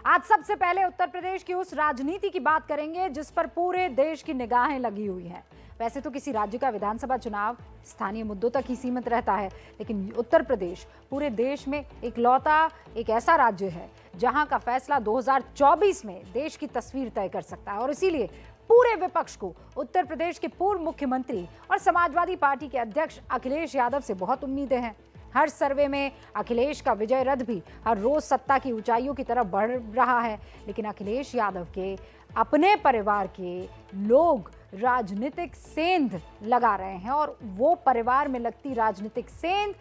आज सबसे पहले उत्तर प्रदेश की उस राजनीति की बात करेंगे जिस पर पूरे देश की निगाहें लगी हुई हैं। वैसे तो किसी राज्य का विधानसभा चुनाव स्थानीय मुद्दों तक ही सीमित रहता है, लेकिन उत्तर प्रदेश पूरे देश में एक ऐसा राज्य है जहां का फैसला 2024 में देश की तस्वीर तय कर सकता है। और इसीलिए पूरे विपक्ष को उत्तर प्रदेश के पूर्व मुख्यमंत्री और समाजवादी पार्टी के अध्यक्ष अखिलेश यादव से बहुत उम्मीदें हैं। हर सर्वे में अखिलेश का विजय रथ भी हर रोज सत्ता की ऊंचाइयों की तरफ बढ़ रहा है, लेकिन अखिलेश यादव के अपने परिवार के लोग राजनीतिक सेंध लगा रहे हैं और वो परिवार में लगती राजनीतिक सेंध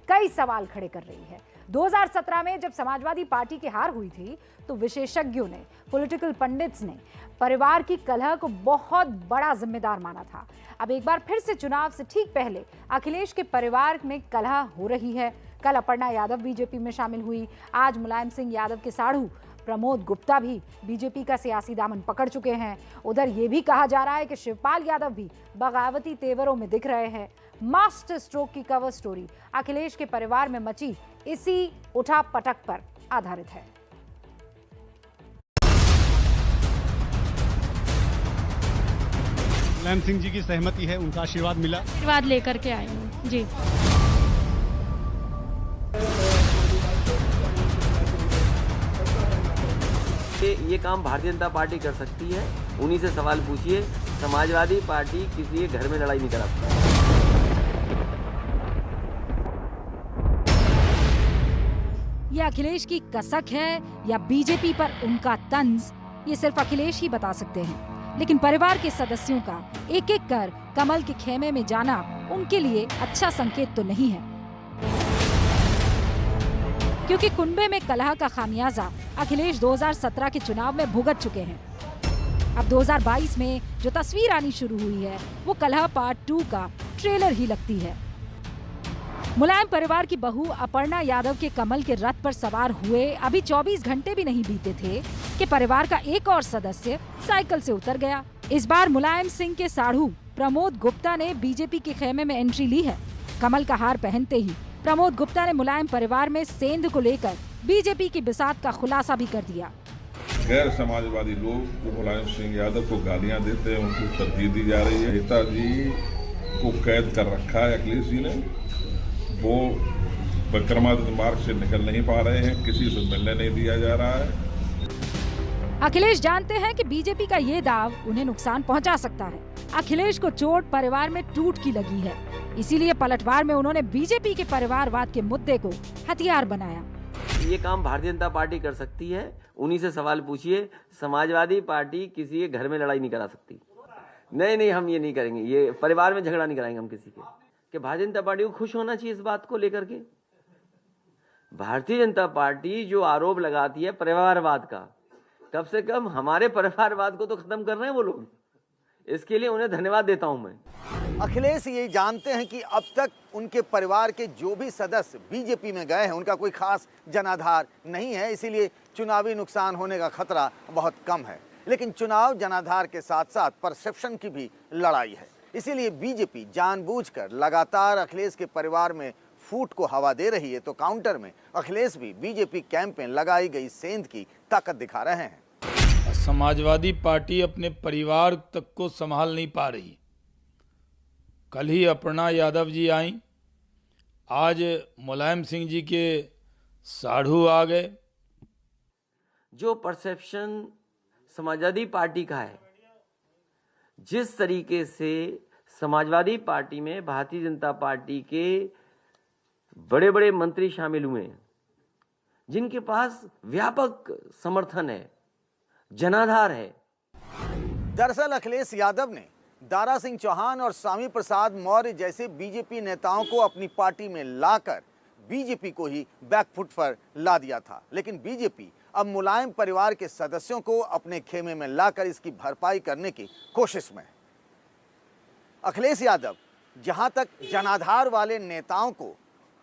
कई सवाल खड़े कर रही है। 2017 में जब समाजवादी पार्टी की हार हुई थी तो विशेषज्ञों ने, पॉलिटिकल पंडित्स ने परिवार की कलह को बहुत बड़ा जिम्मेदार माना था। अब एक बार फिर से चुनाव से ठीक पहले अखिलेश के परिवार में कलह हो रही है। कल अपर्णा यादव बीजेपी में शामिल हुई, आज मुलायम सिंह यादव के साढ़ू प्रमोद गुप्ता भी बीजेपी का सियासी दामन पकड़ चुके हैं। उधर ये भी कहा जा रहा है कि शिवपाल यादव भी बगावती तेवरों में दिख रहे हैं। मास्टर स्ट्रोक की कवर स्टोरी अखिलेश के परिवार में मची इसी उठा पटक पर आधारित है। मुलायम सिंह जी की सहमति है, उनका आशीर्वाद मिला। आशीर्वाद लेकर के आई हूँ जी। ये काम भारतीय जनता पार्टी कर सकती है, उन्हीं से सवाल पूछिए। समाजवादी पार्टी किसी के घर में लड़ाई नहीं करा सकती। ये अखिलेश की कसक है या बीजेपी पर उनका तंज, ये सिर्फ अखिलेश ही बता सकते हैं। लेकिन परिवार के सदस्यों का एक एक कर कमल के खेमे में जाना उनके लिए अच्छा संकेत तो नहीं है, क्योंकि कुनबे में कलह का खामियाजा अखिलेश 2017 के चुनाव में भुगत चुके हैं। अब 2022 में जो तस्वीर आनी शुरू हुई है वो कलह पार्ट 2 का ट्रेलर ही लगती है। मुलायम परिवार की बहू अपर्णा यादव के कमल के रथ पर सवार हुए अभी 24 घंटे भी नहीं बीते थे कि परिवार का एक और सदस्य साइकिल से उतर गया। इस बार मुलायम सिंह के साढ़ू प्रमोद गुप्ता ने बीजेपी के खेमे में एंट्री ली है। कमल का हार पहनते ही प्रमोद गुप्ता ने मुलायम परिवार में सेंध को लेकर बीजेपी की बिसात का खुलासा भी कर दिया। गैर समाजवादी लोग जो मुलायम सिंह यादव को गालियां देते हैं, उनको तरजीह दी जा रही है। नेताजी को कैद कर रखा है अखिलेश जी ने, वो विक्रमादित्य मार्ग से निकल नहीं पा रहे हैं, किसी से मिलने नहीं दिया जा रहा है। अखिलेश जानते हैं कि बीजेपी का ये दाव उन्हें नुकसान पहुंचा सकता है। अखिलेश को चोट परिवार में टूट की लगी है, इसीलिए पलटवार में उन्होंने बीजेपी के परिवारवाद के मुद्दे को हथियार बनाया। ये काम भारतीय जनता पार्टी कर सकती है, उन्हीं से सवाल पूछिए। समाजवादी पार्टी किसी के घर में लड़ाई नहीं करा सकती। नहीं, हम ये नहीं करेंगे, ये परिवार में झगड़ा नहीं कराएंगे हम किसी के। कि भारतीय जनता पार्टी को खुश होना चाहिए इस बात को लेकर के। भारतीय जनता पार्टी जो आरोप लगाती है परिवारवाद का, कम से कम हमारे परिवारवाद को तो खत्म कर रहे हैं वो लोग। इसके लिए उन्हें धन्यवाद देता हूं मैं। अखिलेश ये जानते हैं कि अब तक उनके परिवार के जो भी सदस्य बीजेपी में गए हैं उनका कोई खास जनाधार नहीं है, इसीलिए चुनावी नुकसान होने का खतरा बहुत कम है। लेकिन चुनाव जनाधार के साथ साथ परसेप्शन की भी लड़ाई है, इसीलिए बीजेपी जानबूझकर लगातार अखिलेश के परिवार में फूट को हवा दे रही है। तो काउंटर में अखिलेश भी बीजेपी कैंप में लगाई गई सेंध की ताकत दिखा रहे हैं। समाजवादी पार्टी अपने परिवार तक को संभाल नहीं पा रही। कल ही अपर्णा यादव जी आई, आज मुलायम सिंह जी के साढ़ू आ गए। जो परसेप्शन समाजवादी पार्टी का है, जिस तरीके से समाजवादी पार्टी में भारतीय जनता पार्टी के बड़े बड़े मंत्री शामिल हुए हैं, जिनके पास व्यापक समर्थन है, जनाधार है। दरअसल अखिलेश यादव ने दारा सिंह चौहान और स्वामी प्रसाद मौर्य जैसे बीजेपी नेताओं को अपनी पार्टी में लाकर बीजेपी को ही बैकफुट पर ला दिया था। लेकिन बीजेपी अब मुलायम परिवार के सदस्यों को अपने खेमे में लाकर इसकी भरपाई करने की कोशिश में है। अखिलेश यादव जहां तक जनाधार वाले नेताओं को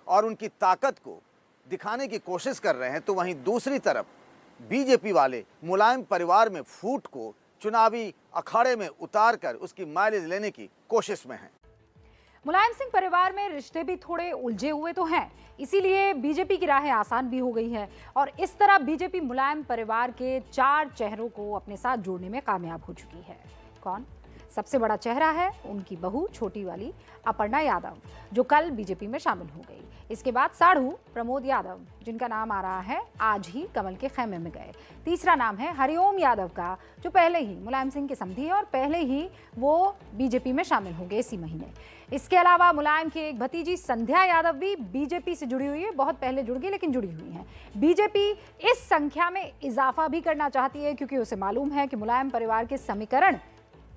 और उनकी ताकत को दिखाने की कोशिश कर रहे हैं, तो वहीं दूसरी तरफ बीजेपी वाले मुलायम परिवार में फूट को चुनावी अखाड़े में उतारकर उसकी माइलेज लेने की कोशिश में हैं। मुलायम सिंह परिवार में रिश्ते भी थोड़े उलझे हुए तो हैं, इसीलिए बीजेपी की राहें आसान भी हो गई है और इस तरह बीजेपी मुलायम परिवार के 4 चेहरों को अपने साथ जोड़ने में कामयाब हो चुकी है। कौन? सबसे बड़ा चेहरा है उनकी बहू छोटी वाली अपर्णा यादव, जो कल बीजेपी में शामिल हो गई। इसके बाद साढ़ू प्रमोद यादव, जिनका नाम आ रहा है आज ही कमल के खेमे में गए। तीसरा नाम है हरिओम यादव का, जो पहले ही मुलायम सिंह के समधी है और पहले ही वो बीजेपी में शामिल होंगे इसी महीने। इसके अलावा मुलायम की एक भतीजी संध्या यादव भी बीजेपी से जुड़ी हुई है, बहुत पहले जुड़ गई लेकिन जुड़ी हुई है। बीजेपी इस संख्या में इजाफा भी करना चाहती है क्योंकि उसे मालूम है कि मुलायम परिवार के समीकरण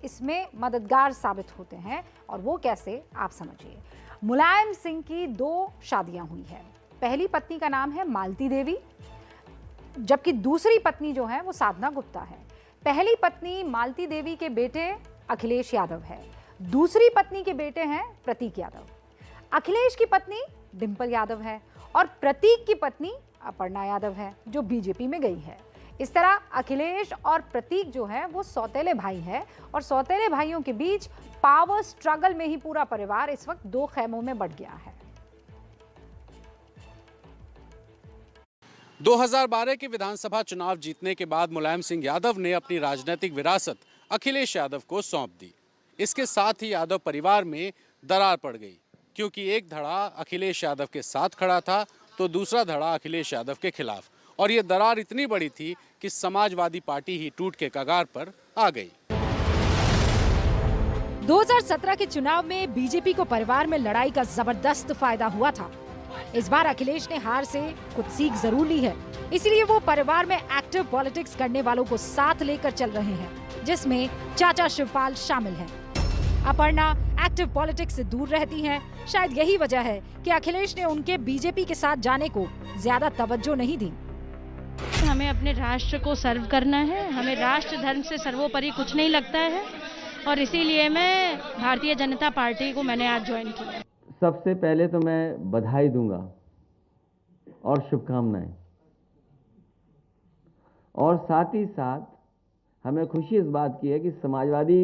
इसमें मददगार साबित होते हैं। और वो कैसे, आप समझिए। मुलायम सिंह की 2 शादियां हुई है। पहली पत्नी का नाम है मालती देवी, जबकि दूसरी पत्नी जो है वो साधना गुप्ता है। पहली पत्नी मालती देवी के बेटे अखिलेश यादव है, दूसरी पत्नी के बेटे हैं प्रतीक यादव। अखिलेश की पत्नी डिंपल यादव है और प्रतीक की पत्नी अपर्णा यादव है, जो बीजेपी में गई है। इस तरह अखिलेश और प्रतीक जो है वो सौतेले भाई है और सौतेले भाइयों के बीच पावर स्ट्रगल में ही पूरा परिवार इस वक्त 2 खेमों में बंट गया है। 2012 के विधानसभा चुनाव जीतने के बाद मुलायम सिंह यादव ने अपनी राजनीतिक विरासत अखिलेश यादव को सौंप दी। इसके साथ ही यादव परिवार में दरार पड़ गई, क्योंकि एक धड़ा अखिलेश यादव के साथ खड़ा था तो दूसरा धड़ा अखिलेश यादव के खिलाफ, और ये दरार इतनी बड़ी थी कि समाजवादी पार्टी ही टूट के कगार पर आ गई। 2017 के चुनाव में बीजेपी को परिवार में लड़ाई का जबरदस्त फायदा हुआ था। इस बार अखिलेश ने हार से कुछ सीख जरूर ली है, इसलिए वो परिवार में एक्टिव पॉलिटिक्स करने वालों को साथ लेकर चल रहे हैं, जिसमें चाचा शिवपाल शामिल हैं। अपर्णा एक्टिव पॉलिटिक्स से दूर रहती हैं। शायद यही वजह है कि अखिलेश ने उनके बीजेपी के साथ जाने को ज्यादा तवज्जो नहीं दी। हमें अपने राष्ट्र को सर्व करना है, हमें राष्ट्र धर्म से सर्वोपरि कुछ नहीं लगता है और इसीलिए मैं भारतीय जनता पार्टी को मैंने आज ज्वाइन किया। सबसे पहले तो मैं बधाई दूंगा और शुभकामनाएं, और साथ ही साथ हमें खुशी इस बात की है कि समाजवादी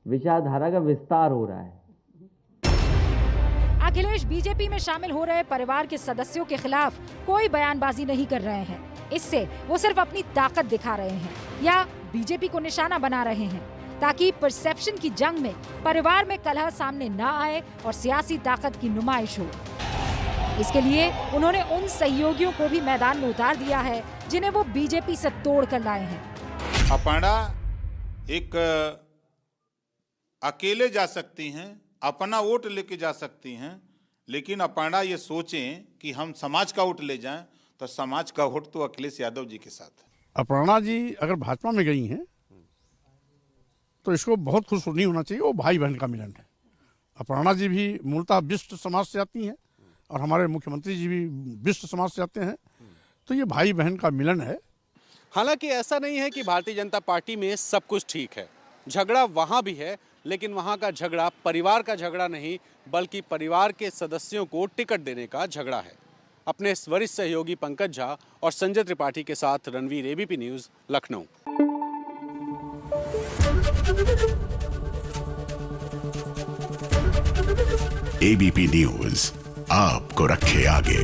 विचारधारा का विस्तार हो रहा है। अखिलेश बीजेपी में शामिल हो रहे परिवार के सदस्यों के खिलाफ कोई बयानबाजी नहीं कर रहे हैं। इससे वो सिर्फ अपनी ताकत दिखा रहे हैं या बीजेपी को निशाना बना रहे हैं, ताकि परसेप्शन की जंग में परिवार में कलह सामने न आए और सियासी ताकत की नुमाइश हो। इसके लिए उन्होंने उन सहयोगियों को भी मैदान में उतार दिया है जिन्हें वो बीजेपी से तोड़ कर लाए हैं। अपर्णा एक अकेले जा सकती हैं, अपना वोट लेके जा सकती हैं, लेकिन अपर्णा ये सोचें कि हम समाज का वोट ले जाएं तो समाज का वोट तो अखिलेश यादव जी के साथ है। अपर्णा जी अगर भाजपा में गई हैं तो इसको बहुत खुश नहीं होना चाहिए, वो भाई बहन का मिलन है। अपर्णा जी भी मूलतः बिष्ट समाज से आती हैं और हमारे मुख्यमंत्री जी भी बिष्ट समाज से आते हैं, तो ये भाई बहन का मिलन है। हालांकि ऐसा नहीं है कि भारतीय जनता पार्टी में सब कुछ ठीक है, झगड़ा वहां भी है, लेकिन वहां का झगड़ा परिवार का झगड़ा नहीं, बल्कि परिवार के सदस्यों को टिकट देने का झगड़ा है। अपने वरिष्ठ सहयोगी पंकज झा और संजय त्रिपाठी के साथ Ranveer, ABP news, Lucknow. ABP news आपको रखे आगे।